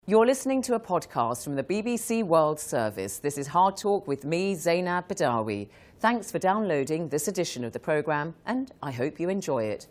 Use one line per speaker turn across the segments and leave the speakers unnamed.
You're listening to a podcast from the BBC World Service. This is Hard Talk with me, Zainab Badawi. Thanks for downloading this edition of the programme, and I hope you enjoy it.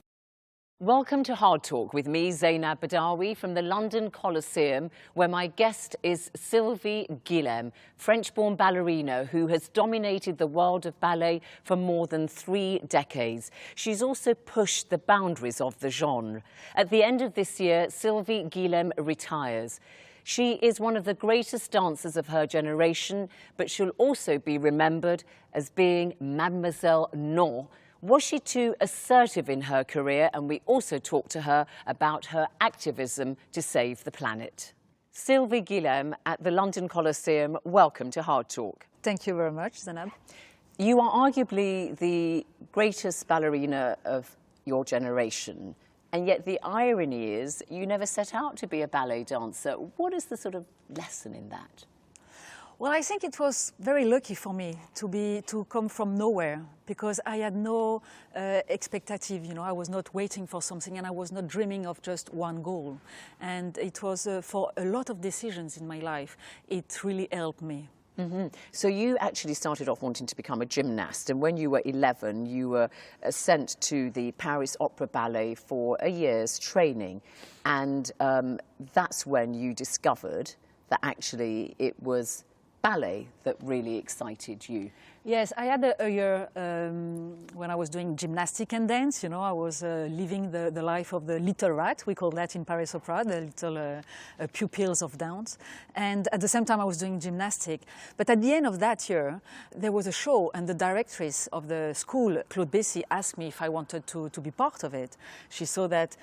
Welcome to Hard Talk with me, Zainab Badawi, from the London Coliseum, where my guest is SylvieGuillem, French-born ballerina who has dominated the world of ballet for more than 3 decades. She's also pushed the boundaries of the genre. At the end of this year, SylvieGuillem retires. She is one of the greatest dancers of her generation, but she'll also be remembered as being Mademoiselle Non. Was she too assertive in her career? And we also talked to her about her activism to save the planet. SylvieGuillem at the London Coliseum, welcome to Hard Talk.
Thank you very much, Zainab.
You are arguably the greatest ballerina of your generation. And yet the irony is you never set out to be a ballet dancer. What is the sort of lesson in that?
Well, I think it was very lucky for me to come from nowhere, because I had no expectative, I was not waiting for something, and I was not dreaming of just one goal. And it was for a lot of decisions in my life, it really helped me.
Mm-hmm. So you actually started off wanting to become a gymnast, and when you were 11 you were sent to the Paris Opera Ballet for a year's training, and that's when you discovered that actually it was ballet that really excited you.
Yes, I had a year when I was doing gymnastic and dance. I was living the life of the little rat, we call that in Paris Opera, the little pupils of dance. And at the same time I was doing gymnastic. But at the end of that year, there was a show, and the directress of the school, Claude Bessy, asked me if I wanted to be part of it. She saw that,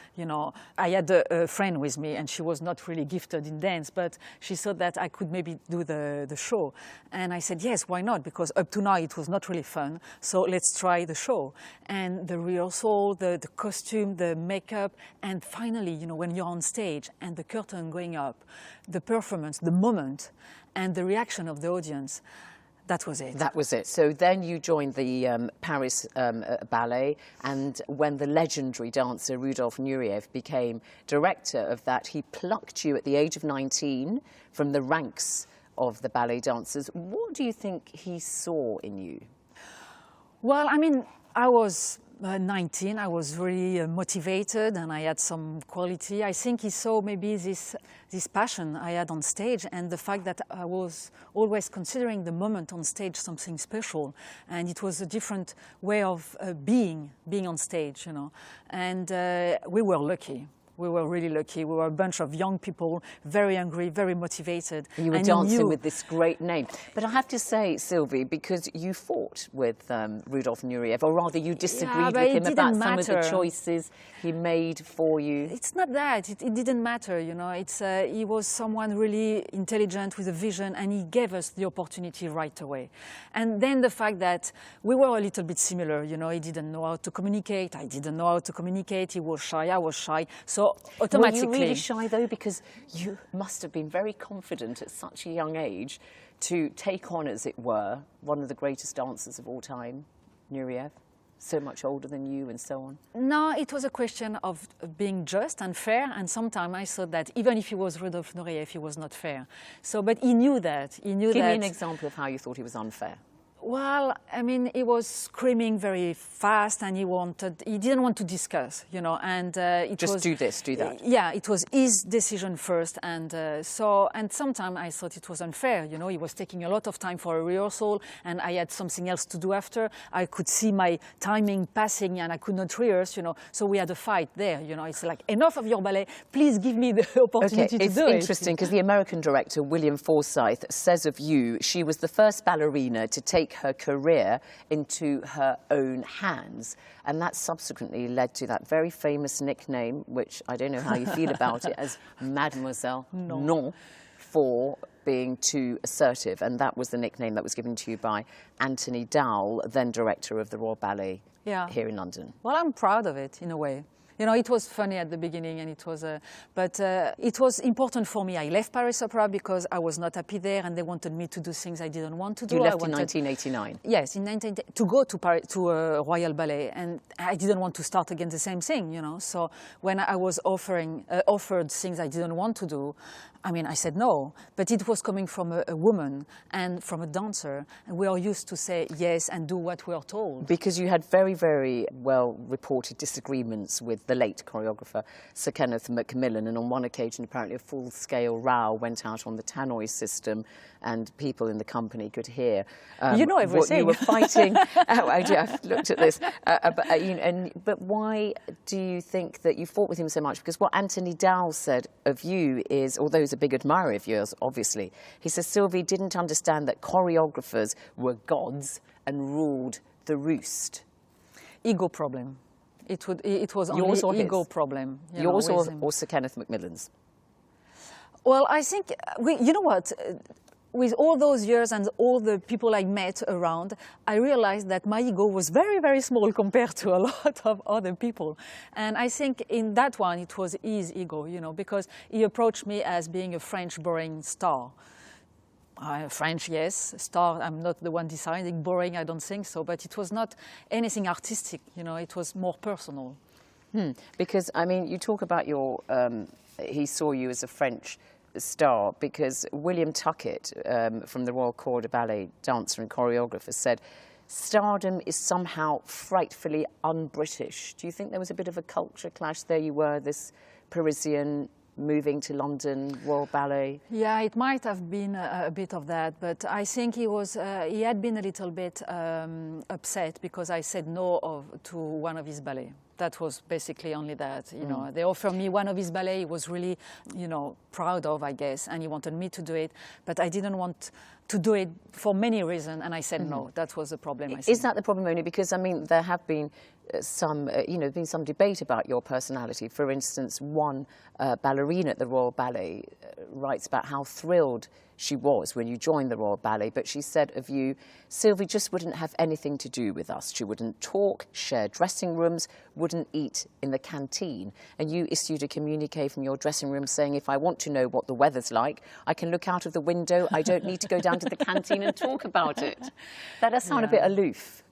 I had a friend with me, and she was not really gifted in dance, but she saw that I could maybe do the show. And I said, yes, why not? Because up to now it was not really fun, so let's try the show. And the rehearsal, the costume, the makeup, and finally, when you're on stage and the curtain going up, the performance, the moment, and the reaction of the audience, that was it.
That was it. So then you joined the Paris Ballet, and when the legendary dancer Rudolf Nureyev became director of that, he plucked you at the age of 19 from the ranks of the ballet dancers. What do you think he saw in you?
Well, I was 19, I was really motivated, and I had some quality. I think he saw maybe this passion I had on stage, and the fact that I was always considering the moment on stage something special, and it was a different way of being on stage, And we were lucky. We were really lucky. We were a bunch of young people, very hungry, very motivated.
And you were dancing with this great name. But I have to say, Sylvie, because you fought with Rudolf Nureyev, or rather you disagreed with him about some of the choices he made for you.
It's not that. It didn't matter, he was someone really intelligent with a vision, and he gave us the opportunity right away. And then the fact that we were a little bit similar, he didn't know how to communicate, I didn't know how to communicate, he was shy, I was shy. So automatically.
Were you really shy though? Because you must have been very confident at such a young age to take on, as it were, one of the greatest dancers of all time, Nureyev, so much older than you and so on.
No, it was a question of being just and fair, and sometimes I thought that even if he was Rudolf Nureyev, he was not fair. So, but he knew that. Give
me an example of how you thought he was unfair.
Well, he was screaming very fast, and he didn't want to discuss, and
just do this, do that.
Yeah, it was his decision first, and sometimes I thought it was unfair, he was taking a lot of time for a rehearsal, and I had something else to do after. I could see my timing passing, and I could not rehearse, so we had a fight there, it's like, enough of your ballet, please give me the opportunity to do it.
It's interesting, because the American director, William Forsythe, says of you, she was the first ballerina to take her career into her own hands, and that subsequently led to that very famous nickname, which I don't know how you feel about it, as Mademoiselle Non, for being too assertive, and that was the nickname that was given to you by Anthony Dowell, then director of the Royal Ballet here in London.
Well, I'm proud of it in a way. It was funny at the beginning, and it was, but it was important for me. I left Paris Opera because I was not happy there, and they wanted me to do things I didn't want to do.
You left in 1989?
Yes, in 1980, to go to Paris, to Royal Ballet, and I didn't want to start again the same thing, So when I was offered things I didn't want to do, I mean, I said no, but it was coming from a woman and from a dancer, and we are used to say yes and do what we are told.
Because you had very, very well-reported disagreements with the late choreographer, Sir Kenneth Macmillan, and on one occasion, apparently, a full-scale row went out on the tannoy system, and people in the company could hear
you know everything.
what you were fighting. I've looked at this. But why do you think that you fought with him so much? Because what Anthony Dowell said of you is, although he's a big admirer of yours, obviously, he says Sylvie didn't understand that choreographers were gods and ruled the roost.
Ego problem. It was only ego problem.
Yours or Sir Kenneth Macmillan's?
Well, I think, you know what? With all those years and all the people I met around, I realized that my ego was very, very small compared to a lot of other people. And I think in that one, it was his ego, you know, because he approached me as being a French boring star. French, yes. Star, I'm not the one deciding. Boring, I don't think so. But it was not anything artistic, you know, it was more personal.
Because, I mean, you talk about your, he saw you as a French star, because William Tuckett from the Royal Corps de Ballet dancer and choreographer said stardom is somehow frightfully un-British. Do you think there was a bit of a culture clash? There you were, this Parisian moving to London, Royal Ballet.
Yeah, it might have been a bit of that, but I think he was he had been a little bit upset because I said no to one of his ballets. That was basically only that, you know. They offered me one of his ballets he was really, you know, proud of, I guess, and he wanted me to do it, but I didn't want to do it for many reasons, and I said no. That was the problem, I think.
Is that the problem only? Because, I mean, there have been some, you know, been some debate about your personality. For instance, one ballerina at the Royal Ballet writes about how thrilled she was when you joined the Royal Ballet, but she said of you, Sylvie just wouldn't have anything to do with us. She wouldn't talk, share dressing rooms, wouldn't eat in the canteen. And you issued a communique from your dressing room saying, if I want to know what the weather's like, I can look out of the window. I don't need to go down to the canteen and talk about it. That does sound a bit aloof.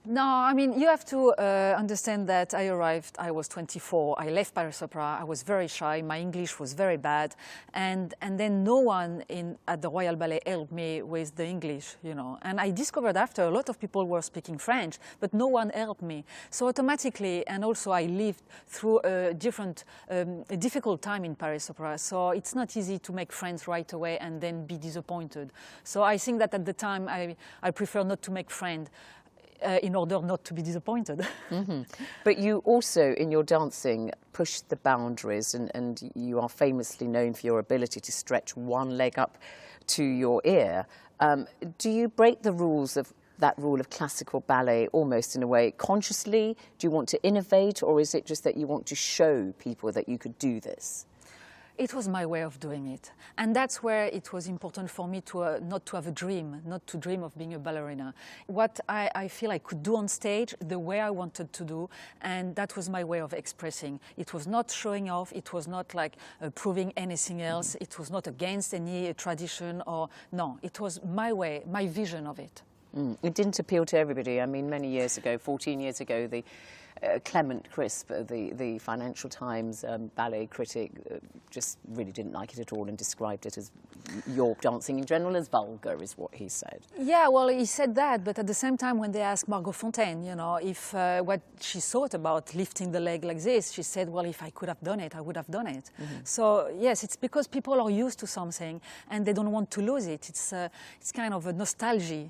No, I mean, you have to understand that I arrived, I was 24, I left Paris Opera, I was very shy, my English was very bad, and then no one at the Royal Ballet helped me with the English, you know. And I discovered after a lot of people were speaking French, but no one helped me. So automatically, and also I lived through a difficult time in Paris Opera, so it's not easy to make friends right away and then be disappointed. So I think that at the time I prefer not to make friends. In order not to be disappointed.
But you also, in your dancing, pushed the boundaries, and you are famously known for your ability to stretch one leg up to your ear. Do you break the rules of that rule of classical ballet almost in a way consciously? Do you want to innovate, or is it just that you want to show people that you could do this?
It was my way of doing it. And that's where it was important for me to not to have a dream, not to dream of being a ballerina. What I feel I could do on stage, the way I wanted to do, and that was my way of expressing. It was not showing off, it was not like proving anything else, it was not against any tradition or, no, it was my way, my vision of it.
It didn't appeal to everybody. I mean, many years ago, 14 years ago, the Clement Crisp, the Financial Times ballet critic, just really didn't like it at all and described it as your dancing in general as vulgar, is what he said. Yeah,
well, he said that, but at the same time, when they asked Margot Fontaine, you know, if what she thought about lifting the leg like this, she said, well, if I could have done it, I would have done it. So, yes, it's because people are used to something and they don't want to lose it. It's kind of a nostalgia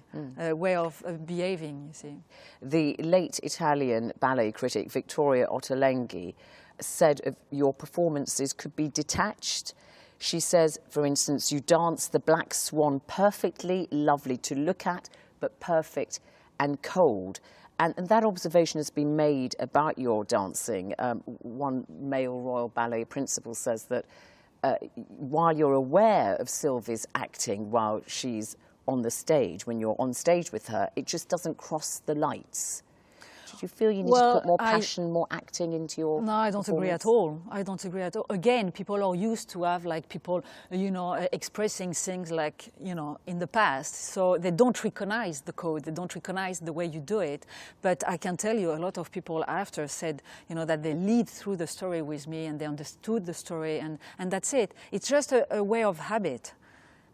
way of behaving, you see.
The late Italian ballet critic Vittoria Ottolenghi said of your performances could be detached. She says, for instance, you dance the Black Swan perfectly, lovely to look at, but perfect and cold. And that observation has been made about your dancing. One male Royal Ballet principal says that while you're aware of Sylvie's acting while she's on the stage, when you're on stage with her, it just doesn't cross the lights. Did you feel you need to put more passion, more acting into your
No, I don't agree at all. I don't agree at all. Again, people are used to have like people, you know, expressing things like, you know, in the past. So they don't recognize the code. They don't recognize the way you do it. But I can tell you a lot of people after said, you know, that they lived through the story with me and they understood the story and that's it. It's just a way of habit.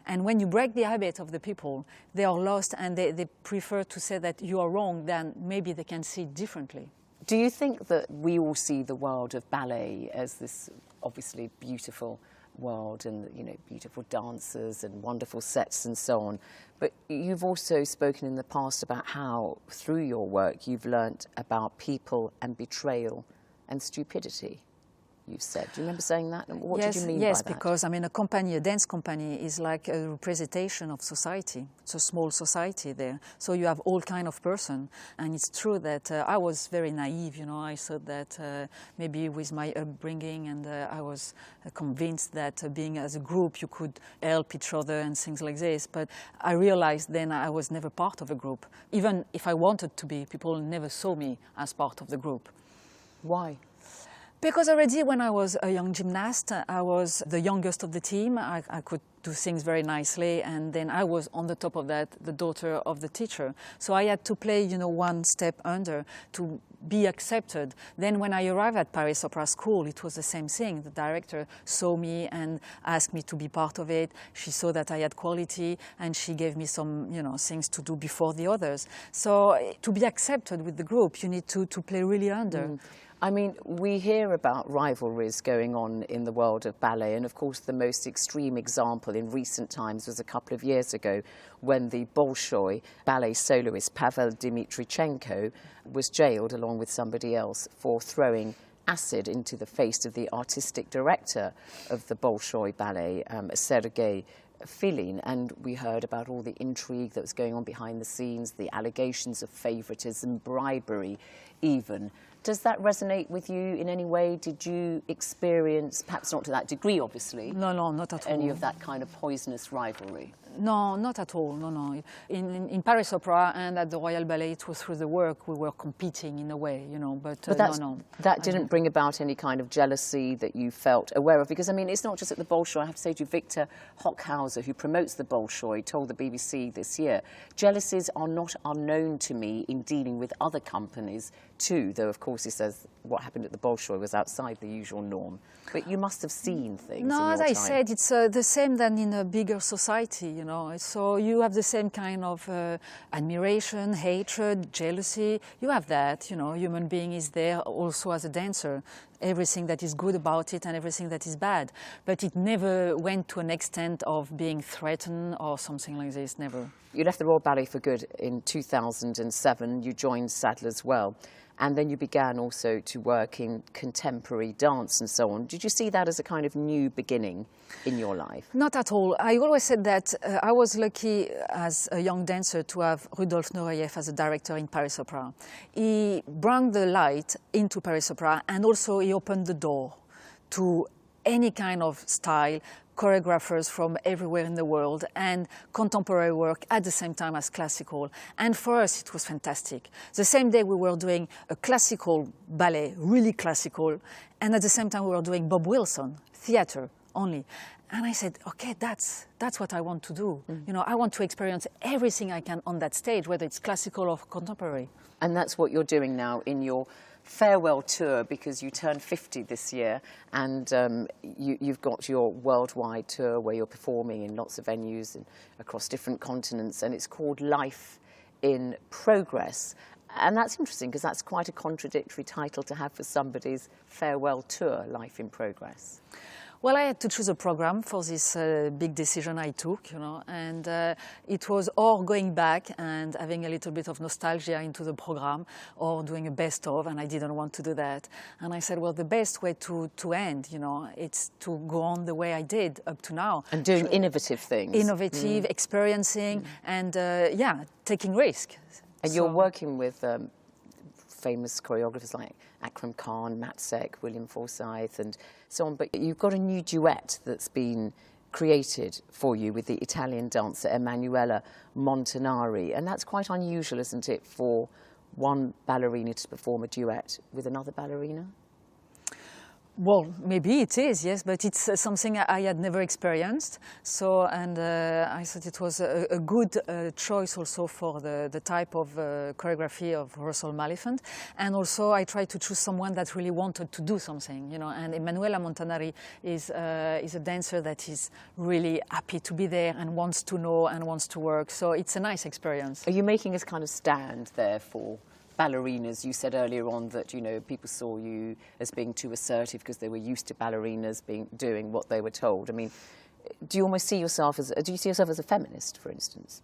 And when you break the habit of the people, they are lost and they prefer to say that you are wrong than maybe they can see it differently.
Do you think that we all see the world of ballet as this obviously beautiful world and, you know, beautiful dancers and wonderful sets and so on? But you've also spoken in the past about how, through your work, you've learnt about people and betrayal and stupidity. You said. Do you remember saying that? And what did you mean by that?
Yes, because I mean a dance company is like a representation of society. It's a small society there. So you have all kind of person. And it's true that I was very naive, you know. I thought that maybe with my upbringing and I was convinced that being as a group you could help each other and things like this. But I realized then I was never part of a group. Even if I wanted to be, people never saw me as part of the group.
Why?
Because already when I was a young gymnast, I was the youngest of the team. I could do things very nicely, and then I was on the top of that, the daughter of the teacher. So I had to play, you know, one step under to be accepted. Then when I arrived at Paris Opera School, it was the same thing. The director saw me and asked me to be part of it. She saw that I had quality, and she gave me some, you know, things to do before the others. So to be accepted with the group, you need to play really under.
I mean, we hear about rivalries going on in the world of ballet, and of course the most extreme example in recent times was a couple of years ago when the Bolshoi ballet soloist Pavel Dmitrichenko was jailed along with somebody else for throwing acid into the face of the artistic director of the Bolshoi ballet, Sergei Filin, and we heard about all the intrigue that was going on behind the scenes, the allegations of favoritism, bribery even. Does that resonate with you in any way? Did you experience, perhaps not to that degree obviously,
No, not at all.
Any of that kind of poisonous rivalry?
No, not at all, no. In Paris Opera and at the Royal Ballet, it was through the work we were competing in a way, you know, but no.
That didn't bring about any kind of jealousy that you felt aware of? Because, I mean, it's not just at the Bolshoi. I have to say to you, Victor Hockhauser, who promotes the Bolshoi, told the BBC this year, jealousies are not unknown to me in dealing with other companies too, though, of course, he says what happened at the Bolshoi was outside the usual norm. But you must have seen things.
No,
in your
as I
time.
said, it's the same than in a bigger society, you know. So you have the same kind of admiration, hatred, jealousy. You have that, you know. Human being is there also as a dancer. Everything that is good about it and everything that is bad. But it never went to an extent of being threatened or something like this, never.
You left the Royal Ballet for good in 2007. You joined Sadler's Well. And then you began also to work in contemporary dance and so on. Did you see that as a kind of new beginning in your life?
Not at all. I always said that I was lucky as a young dancer to have Rudolf Nureyev as a director in Paris Opera. He brought the light into Paris Opera and also he opened the door to any kind of style, choreographers from everywhere in the world and contemporary work at the same time as classical. And for us, it was fantastic. The same day we were doing a classical ballet, really classical, and at the same time we were doing Bob Wilson, theater only. And I said, okay, that's what I want to do. You know, I want to experience everything I can on that stage, whether it's classical or contemporary.
And that's what you're doing now in your farewell tour, because you turn 50 this year, and you've got your worldwide tour where you're performing in lots of venues and across different continents, and it's called Life in Progress. And that's interesting because that's quite a contradictory title to have for somebody's farewell tour, Life in Progress.
Well, I had to choose a program for this big decision I took, you know, and it was or going back and having a little bit of nostalgia into the program or doing a best of, and I didn't want to do that. And I said, well, the best way to end, you know, it's to go on the way I did up to now.
And doing innovative things.
Innovative, experiencing, and yeah, taking risk.
And you're working with famous choreographers like Akram Khan, Matt Seck, William Forsythe and so on, but you've got a new duet that's been created for you with the Italian dancer Emanuela Montanari, and that's quite unusual, isn't it, for one ballerina to perform a duet with another ballerina?
Well, maybe it is, yes, but it's something I had never experienced. So, and I thought it was a good choice also for the type of choreography of Russell Maliphant. And also I tried to choose someone that really wanted to do something, you know, and Emanuela Montanari is a dancer that is really happy to be there and wants to know and wants to work. So it's a nice experience.
Are you making a kind of stand there for ballerinas? You said earlier on that, you know, people saw you as being too assertive because they were used to ballerinas doing what they were told. I mean, do you almost see yourself as a feminist, for instance?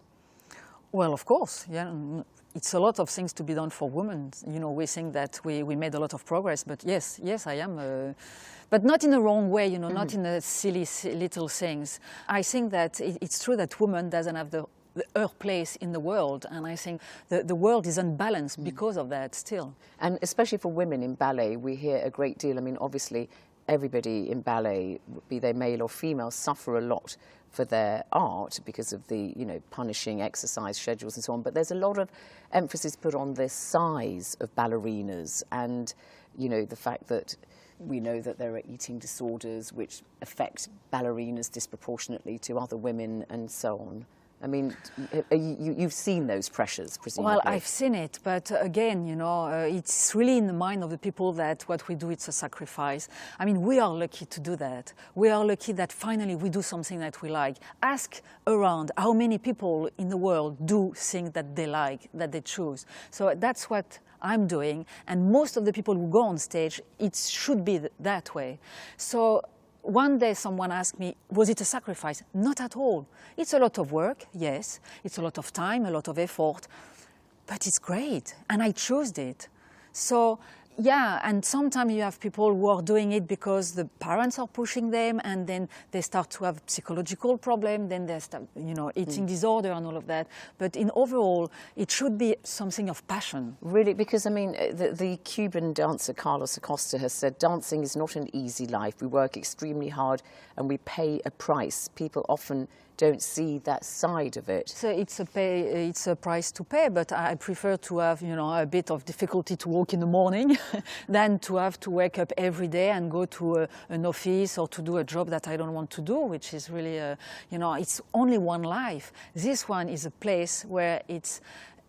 Well, of course, yeah. It's a lot of things to be done for women. You know, we think that we made a lot of progress, but yes, I am. But not in the wrong way, you know, not in the silly little things. I think that it's true that woman doesn't have her place in the world, and I think the world is unbalanced because of that still. And
especially for women in ballet, we hear a great deal. I mean, obviously, everybody in ballet, be they male or female, suffer a lot for their art because of the, you know, punishing exercise schedules and so on. But there's a lot of emphasis put on the size of ballerinas and, you know, the fact that we know that there are eating disorders which affect ballerinas disproportionately to other women and so on. I mean, you've seen those pressures, presumably.
Well, I've seen it, but again, you know, it's really in the mind of the people that what we do, it's a sacrifice. I mean, we are lucky to do that. We are lucky that finally we do something that we like. Ask around how many people in the world do things that they like, that they choose. So that's what I'm doing, and most of the people who go on stage, it should be that way. So one day someone asked me, was it a sacrifice? Not at all. It's a lot of work, yes. It's a lot of time, a lot of effort, but it's great, and I chose it. So, yeah, and sometimes you have people who are doing it because the parents are pushing them, and then they start to have psychological problems, then they start, you know, eating disorder and all of that. But in overall, it should be something of passion.
Really, because, I mean, the Cuban dancer Carlos Acosta has said, dancing is not an easy life. We work extremely hard and we pay a price. People often don't see that side of it.
So it's a price to pay, but I prefer to have, you know, a bit of difficulty to walk in the morning than to have to wake up every day and go to an office or to do a job that I don't want to do, which is really, you know, it's only one life. This one is a place where it's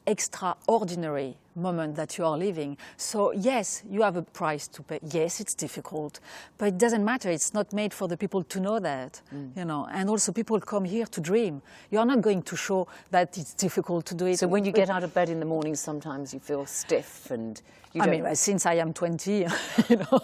extraordinary moment that you are living. So yes, you have a price to pay. Yes, it's difficult, but it doesn't matter. It's not made for the people to know that, you know. And also people come here to dream. You're not going to show that it's difficult to do it.
So when you get out of bed in the morning, sometimes you feel stiff and you
I mean, since I am 20, you know.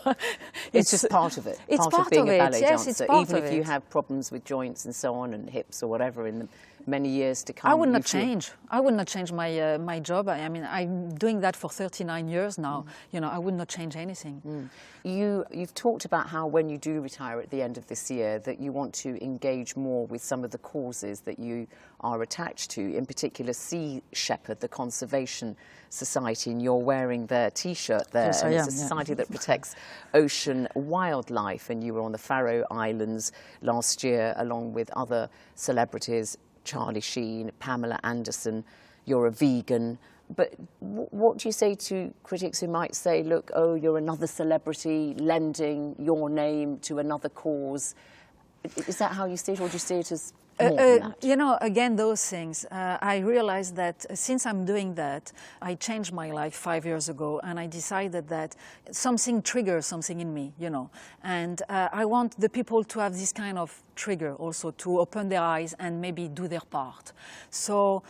It's just part of it.
It's part
of being a ballet
yes,
dancer.
It's part
Even
of
if you have problems with joints and so on and hips or whatever in the many years to come.
I would not change. I would not change my my job. I mean, I'm doing that for 39 years now. You know, I would not change anything.
You've talked about how when you do retire at the end of this year that you want to engage more with some of the causes that you are attached to, in particular Sea Shepherd, the Conservation Society, and you're wearing their T-shirt there.
Yes,
and
I
it's
am,
a
yeah.
society that protects ocean wildlife, and you were on the Faroe Islands last year along with other celebrities, Charlie Sheen, Pamela Anderson. You're a vegan. But what do you say to critics who might say, look, oh, you're another celebrity lending your name to another cause? Is that how you see it, or do you see it as more than that?
You know, again, those things. I realized that since I'm doing that, I changed my life 5 years ago, and I decided that something triggers something in me, you know. And I want the people to have this kind of trigger also, to open their eyes and maybe do their part. So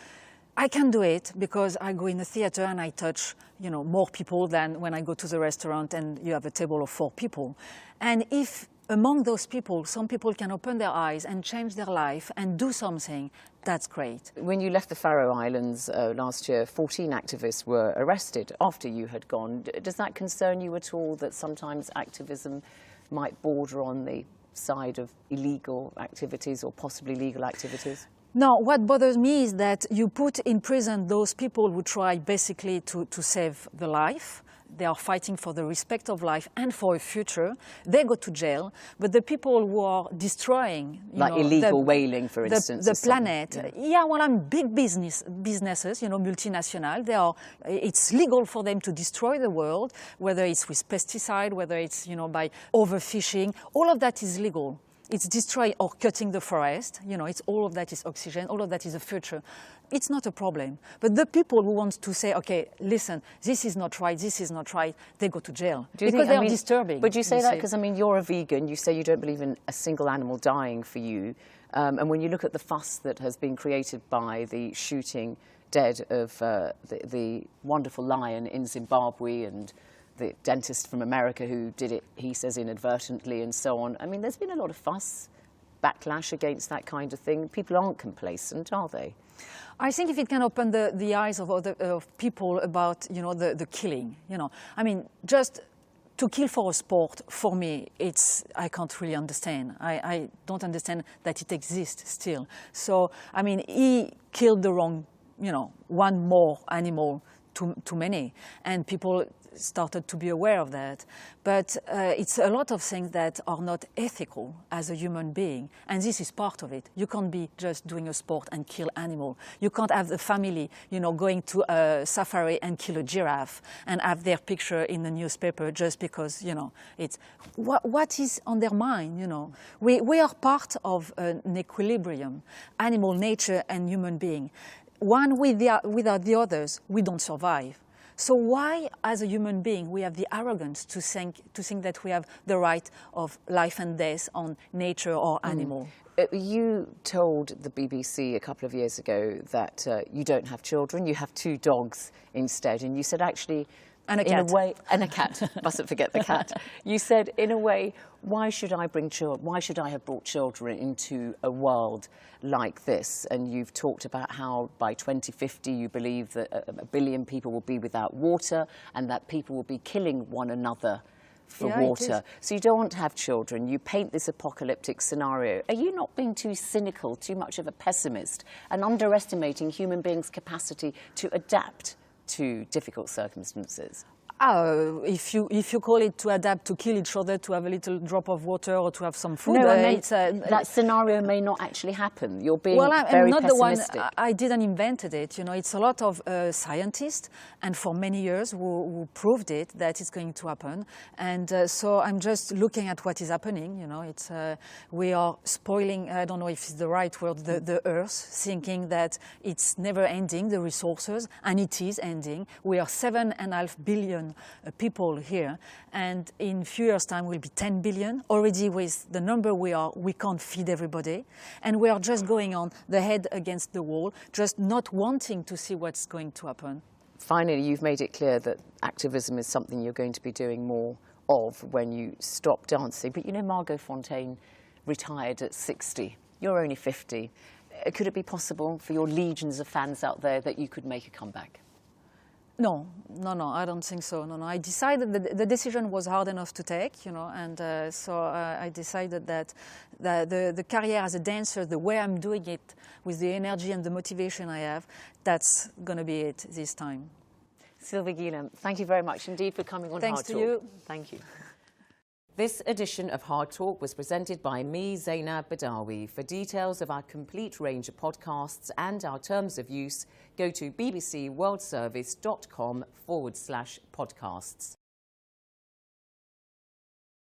I can do it because I go in the theater and I touch, you know, more people than when I go to the restaurant and you have a table of 4 people. And if among those people, some people can open their eyes and change their life and do something, that's great.
When you left the Faroe Islands last year, 14 activists were arrested after you had gone. Does that concern you at all, that sometimes activism might border on the side of illegal activities or possibly legal activities?
No, what bothers me is that you put in prison those people who try basically to save the life, they are fighting for the respect of life and for a future, they go to jail. But the people who are destroying,
like illegal whaling, for instance,
the planet, big businesses, multinational, it's legal for them to destroy the world, whether it's with pesticide, whether it's by overfishing. All of that is legal. It's destroying or cutting the forest. It's all of that is oxygen. All of that is the future. It's not a problem. But the people who want to say, okay, listen, this is not right, they go to jail because they are disturbing.
But you say that because, you're a vegan. You say you don't believe in a single animal dying for you. And when you look at the fuss that has been created by the shooting dead of the wonderful lion in Zimbabwe and the dentist from America who did it, he says, inadvertently and so on. There's been a lot of fuss, backlash against that kind of thing. People aren't complacent, are they?
I think if it can open the eyes of people about, the killing, just to kill for a sport, for me, I can't really understand. I don't understand that it exists still. So, he killed the wrong, one more animal too many, and people started to be aware of that. But it's a lot of things that are not ethical as a human being, and this is part of it. You can't be just doing a sport and kill animal. You can't have the family, going to a safari and kill a giraffe and have their picture in the newspaper just because, it's what is on their mind, We are part of an equilibrium, animal, nature, and human being. One without the others, we don't survive. So why, as a human being, we have the arrogance to think that we have the right of life and death on nature or animal?
You told the BBC a couple of years ago that you don't have children, you have 2 dogs instead, and you said actually,
and a cat.
In a way, and a cat. Mustn't forget the cat. You said, in a way, why should I have brought children into a world like this? And you've talked about how by 2050 you believe that a billion people will be without water and that people will be killing one another for water. So you don't want to have children. You paint this apocalyptic scenario. Are you not being too cynical, too much of a pessimist, and underestimating human beings' capacity to adapt to difficult circumstances?
If you call it to adapt, to kill each other, to have a little drop of water or to have some food,
no, that scenario may not actually happen. You're being
I'm not
pessimistic.
The one. I didn't invent it. It's a lot of scientists, and for many years who proved it that it's going to happen. And so I'm just looking at what is happening. We are spoiling. I don't know if it's the right word. The Earth, thinking that it's never ending, the resources, and it is ending. We are 7.5 billion. People here, and in a few years' time will be 10 billion. Already with the number we can't feed everybody, and we are just going on the head against the wall, just not wanting to see what's going to happen.
Finally, you've made it clear that activism is something you're going to be doing more of when you stop dancing. But Margot Fonteyn retired at 60. You're only 50. Could it be possible for your legions of fans out there that you could make a comeback?
No, I don't think so. No, I decided that the decision was hard enough to take, and so I decided that the career as a dancer, the way I'm doing it, with the energy and the motivation I have, that's going to be it this time.
Sylvie Guillem, thank you very much indeed for coming on Hardtalk.
Thanks to you.
Thank you. This edition of Hardtalk was presented by me, Zainab Badawi. For details of our complete range of podcasts and our terms of use, go to bbcworldservice.com/podcasts.